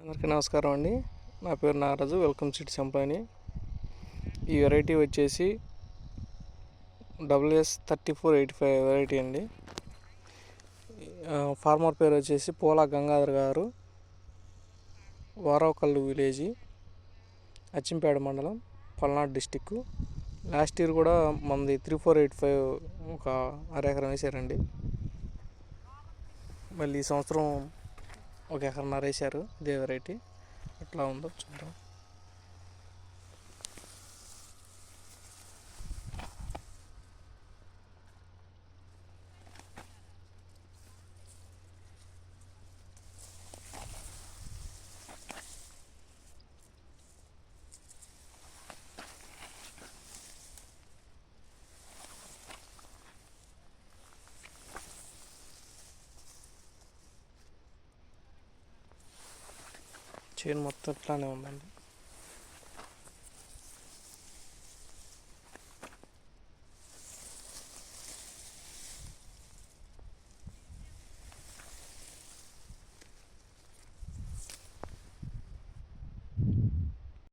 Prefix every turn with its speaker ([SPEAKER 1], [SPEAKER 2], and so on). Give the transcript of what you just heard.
[SPEAKER 1] అందరికీ నమస్కారం అండి. నా పేరు నాగరాజు. Welcome seeds ఎంప్లాయీని. ఈ వెరైటీ వచ్చేసి WS3485 వెరైటీ అండి. ఫార్మర్ పేరు వచ్చేసి పోలా గంగాధర్ గారు, వారవకల్లు విలేజ్, అచ్చింపేట మండలం, పల్నాడు డిస్టిక్. లాస్ట్ ఇయర్ కూడా మనది 3485 ఒక అరెకరం వేసారండి. మళ్ళీ ఈ సంవత్సరం ఒక ఎకరన్నర వేసారు ఇదే వెరైటీ. ఎట్లా ఉందో చూద్దాం. చేను మొత్తం ఇట్లానే ఉందండి.